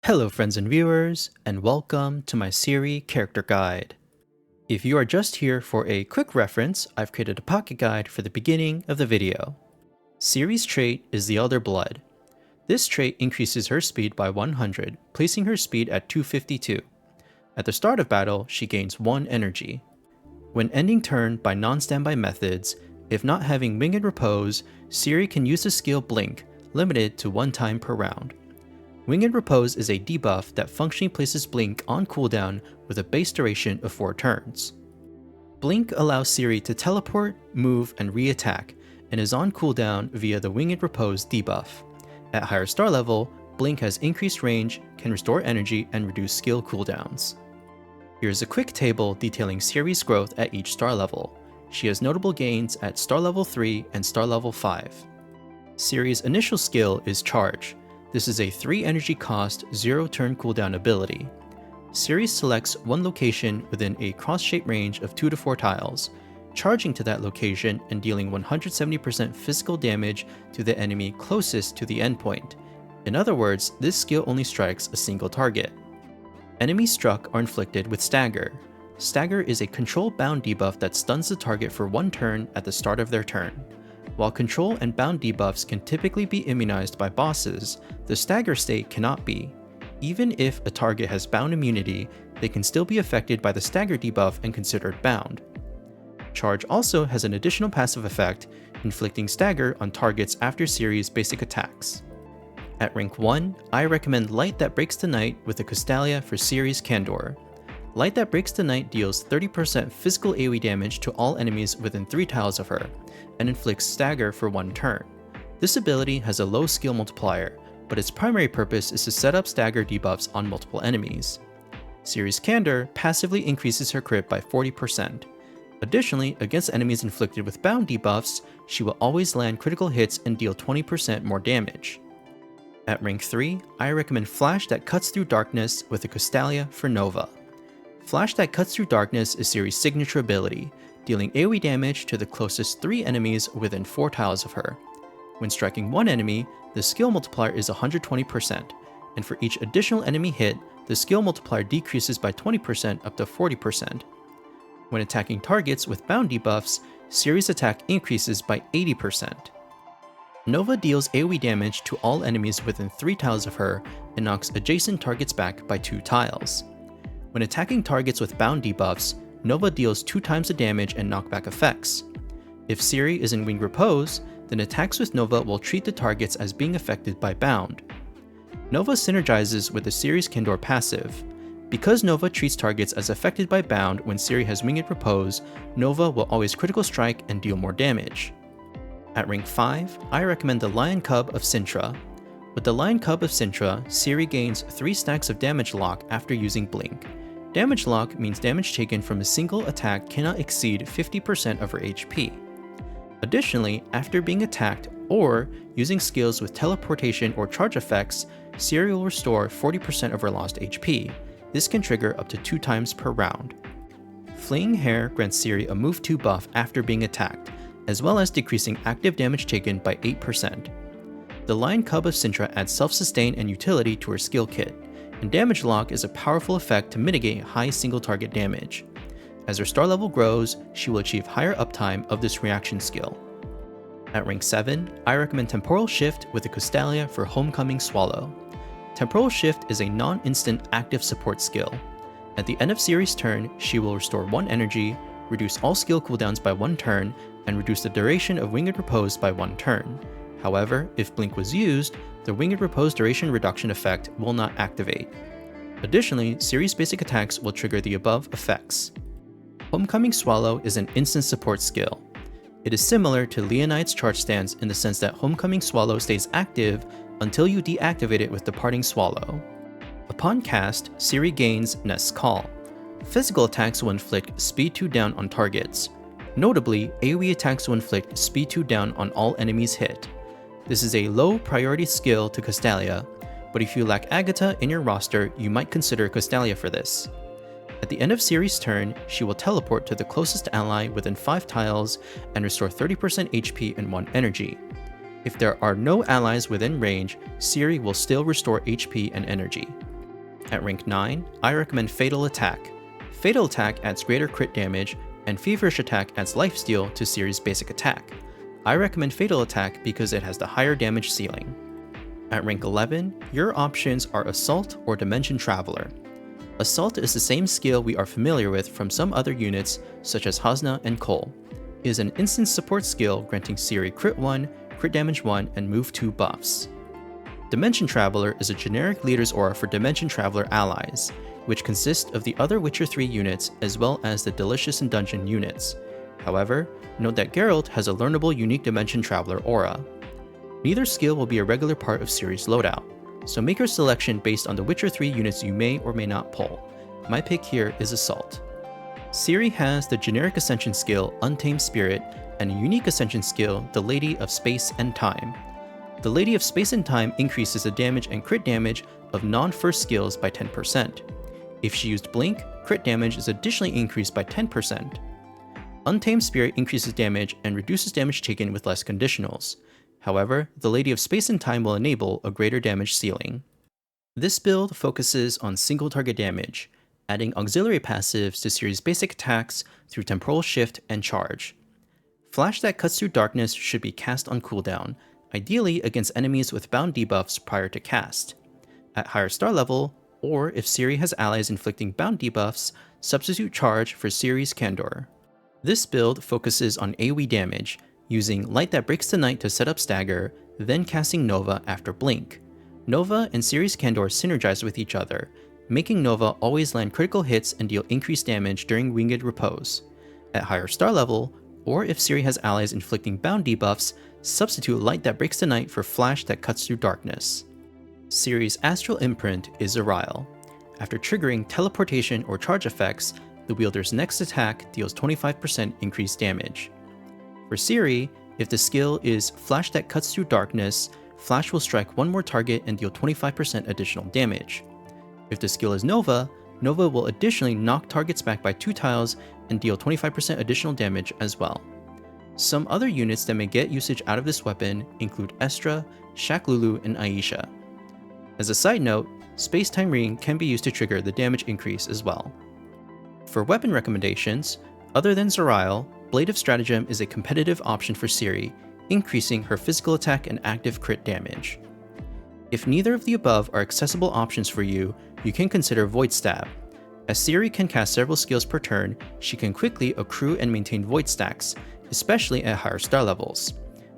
Hello friends and viewers, and welcome to my Ciri character guide. If you are just here for a quick reference, I've created a pocket guide for the beginning of the video. Ciri's trait is the Elder Blood. This trait increases her speed by 100, placing her speed at 252. At the start of battle, she gains 1 energy. When ending turn by non-standby methods, if not having Winged Repose, Ciri can use the skill Blink, limited to 1 time per round. Winged Repose is a debuff that functionally places Blink on cooldown with a base duration of 4 turns. Blink allows Ciri to teleport, move, and re-attack, and is on cooldown via the Winged Repose debuff. At higher star level, Blink has increased range, can restore energy, and reduce skill cooldowns. Here's a quick table detailing Ciri's growth at each star level. She has notable gains at star level 3 and star level 5. Ciri's initial skill is Charge. This is a 3 energy cost, 0 turn cooldown ability. Ciri selects one location within a cross-shaped range of 2 to 4 tiles, charging to that location and dealing 170% physical damage to the enemy closest to the endpoint. In other words, this skill only strikes a single target. Enemies struck are inflicted with Stagger. Stagger is a control bound debuff that stuns the target for 1 turn at the start of their turn. While control and bound debuffs can typically be immunized by bosses, the stagger state cannot be. Even if a target has bound immunity, they can still be affected by the stagger debuff and considered bound. Charge also has an additional passive effect, inflicting stagger on targets after Ciri's basic attacks. At rank 1, I recommend Light That Breaks the Night with the Convallaria for Ciri's Candor. Light That Breaks the Night deals 30% physical AoE damage to all enemies within 3 tiles of her, and inflicts stagger for 1 turn. This ability has a low skill multiplier, but its primary purpose is to set up stagger debuffs on multiple enemies. Ciri's Candor passively increases her crit by 40%. Additionally, against enemies inflicted with bound debuffs, she will always land critical hits and deal 20% more damage. At rank 3, I recommend Flash That Cuts Through Darkness with the Convallaria for Nova. Flash That Cuts Through Darkness is Ciri's signature ability, dealing AoE damage to the closest 3 enemies within 4 tiles of her. When striking 1 enemy, the skill multiplier is 120%, and for each additional enemy hit, the skill multiplier decreases by 20% up to 40%. When attacking targets with bound debuffs, Ciri's attack increases by 80%. Nova deals AoE damage to all enemies within 3 tiles of her and knocks adjacent targets back by 2 tiles. When attacking targets with bound debuffs, Nova deals 2 times the damage and knockback effects. If Ciri is in Winged Repose, then attacks with Nova will treat the targets as being affected by bound. Nova synergizes with the Ciri's Candor passive. Because Nova treats targets as affected by bound when Ciri has Winged Repose, Nova will always critical strike and deal more damage. At rank 5, I recommend the Lion Cub of Sintra. With the Lion Cub of Sintra, Ciri gains 3 stacks of damage lock after using Blink. Damage lock means damage taken from a single attack cannot exceed 50% of her HP. Additionally, after being attacked or using skills with teleportation or charge effects, Ciri will restore 40% of her lost HP. This can trigger up to 2 times per round. Fleeing Hair grants Ciri a Move 2 buff after being attacked, as well as decreasing active damage taken by 8%. The Lion Cub of Sintra adds self-sustain and utility to her skill kit, and Damage Lock is a powerful effect to mitigate high single target damage. As her star level grows, she will achieve higher uptime of this reaction skill. At rank 7, I recommend Temporal Shift with the Convallaria for Homecoming Swallow. Temporal Shift is a non-instant active support skill. At the end of Ciri's turn, she will restore 1 energy, reduce all skill cooldowns by 1 turn, and reduce the duration of Winged Repose by 1 turn. However, if Blink was used, the Winged Repose duration reduction effect will not activate. Additionally, Ciri's basic attacks will trigger the above effects. Homecoming Swallow is an instant support skill. It is similar to Leonide's charge stance in the sense that Homecoming Swallow stays active until you deactivate it with Departing Swallow. Upon cast, Ciri gains Nest's Call. Physical attacks will inflict speed 2 down on targets. Notably, AoE attacks will inflict speed 2 down on all enemies hit. This is a low priority skill to Convallaria, but if you lack Agatha in your roster, you might consider Convallaria for this. At the end of Ciri's turn, she will teleport to the closest ally within 5 tiles and restore 30% HP and 1 energy. If there are no allies within range, Ciri will still restore HP and energy. At rank 9, I recommend Fatal Attack. Fatal Attack adds greater crit damage, and Feverish Attack adds lifesteal to Ciri's basic attack. I recommend Fatal Attack because it has the higher damage ceiling. At rank 11, your options are Assault or Dimension Traveler. Assault is the same skill we are familiar with from some other units such as Hasna and Cole. It is an instant support skill granting Ciri crit 1, crit damage 1, and move 2 buffs. Dimension Traveler is a generic leader's aura for Dimension Traveler allies, which consist of the other Witcher 3 units as well as the Delicious and Dungeon units. However, note that Geralt has a learnable unique Dimension Traveler aura. Neither skill will be a regular part of Ciri's loadout, so make your selection based on the Witcher 3 units you may or may not pull. My pick here is Assault. Ciri has the generic Ascension skill Untamed Spirit and a unique Ascension skill, the Lady of Space and Time. The Lady of Space and Time increases the damage and crit damage of non-first skills by 10%. If she used Blink, crit damage is additionally increased by 10%. Untamed Spirit increases damage and reduces damage taken with less conditionals. However, the Lady of Space and Time will enable a greater damage ceiling. This build focuses on single target damage, adding auxiliary passives to Ciri's basic attacks through Temporal Shift and Charge. Flash that cuts through darkness should be cast on cooldown, ideally against enemies with bound debuffs prior to cast. At higher star level, or if Ciri has allies inflicting bound debuffs, substitute Charge for Ciri's Candor. This build focuses on AoE damage, using Light That Breaks the Night to set up Stagger, then casting Nova after Blink. Nova and Ciri's Candor synergize with each other, making Nova always land critical hits and deal increased damage during Winged Repose. At higher star level, or if Ciri has allies inflicting bound debuffs, substitute Light That Breaks the Night for Flash That Cuts Through Darkness. Ciri's Astral Imprint is Zireael. After triggering teleportation or charge effects, the wielder's next attack deals 25% increased damage. For Ciri, if the skill is Flash That Cuts Through Darkness, Flash will strike one more target and deal 25% additional damage. If the skill is Nova, Nova will additionally knock targets back by 2 tiles and deal 25% additional damage as well. Some other units that may get usage out of this weapon include Estra, Shaklulu, and Aisha. As a side note, Space-Time Ring can be used to trigger the damage increase as well. For weapon recommendations, other than Zireael, Blade of Stratagem is a competitive option for Ciri, increasing her physical attack and active crit damage. If neither of the above are accessible options for you, you can consider Void Stab. As Ciri can cast several skills per turn, she can quickly accrue and maintain void stacks, especially at higher star levels.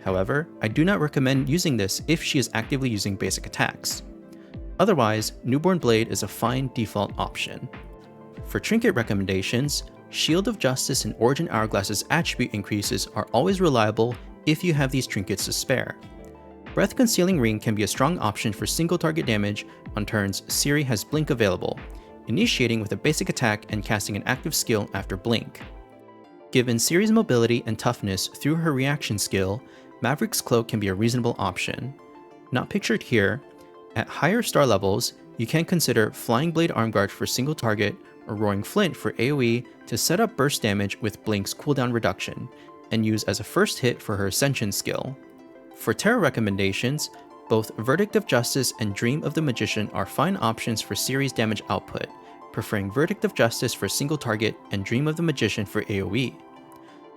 However, I do not recommend using this if she is actively using basic attacks. Otherwise, Newborn Blade is a fine default option. For trinket recommendations, Shield of Justice and Origin Hourglass's attribute increases are always reliable if you have these trinkets to spare. Breath Concealing Ring can be a strong option for single target damage on turns Ciri has Blink available, initiating with a basic attack and casting an active skill after Blink. Given Ciri's mobility and toughness through her reaction skill, Maverick's Cloak can be a reasonable option. Not pictured here, at higher star levels, you can consider Flying Blade Armguard for single target or Roaring Flint for AoE to set up burst damage with Blink's cooldown reduction, and use as a first hit for her Ascension skill. For Terra recommendations, both Verdict of Justice and Dream of the Magician are fine options for Ciri's damage output, preferring Verdict of Justice for single target and Dream of the Magician for AoE.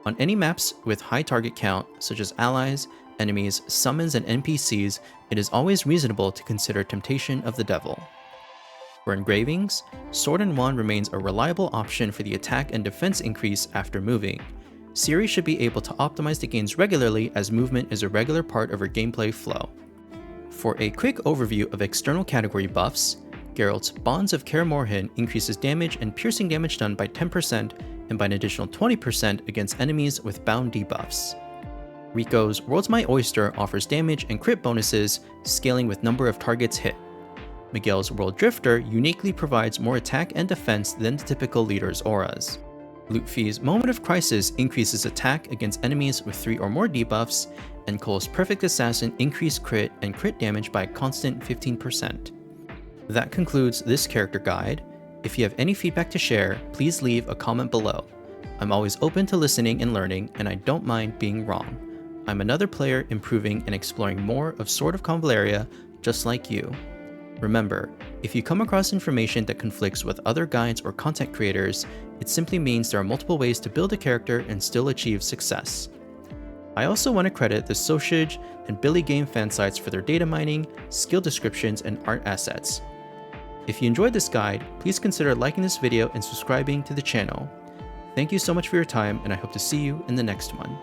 On any maps with high target count, such as allies, enemies, summons, and NPCs, it is always reasonable to consider Temptation of the Devil. For Engravings, Sword and Wand remains a reliable option for the attack and defense increase after moving. Ciri should be able to optimize the gains regularly as movement is a regular part of her gameplay flow. For a quick overview of external category buffs, Geralt's Bonds of Kaer Morhen increases damage and piercing damage done by 10% and by an additional 20% against enemies with bound debuffs. Rico's World's My Oyster offers damage and crit bonuses, scaling with number of targets hit. Miguel's World Drifter uniquely provides more attack and defense than the typical leader's auras. Lutfi's Moment of Crisis increases attack against enemies with 3 or more debuffs, and Cole's Perfect Assassin increased crit and crit damage by a constant 15%. That concludes this character guide. If you have any feedback to share, please leave a comment below. I'm always open to listening and learning, and I don't mind being wrong. I'm another player improving and exploring more of Sword of Convallaria just like you. Remember, if you come across information that conflicts with other guides or content creators, it simply means there are multiple ways to build a character and still achieve success. I also want to credit the Sociage and Billy Game fan sites for their data mining, skill descriptions, and art assets. If you enjoyed this guide, please consider liking this video and subscribing to the channel. Thank you so much for your time, and I hope to see you in the next one.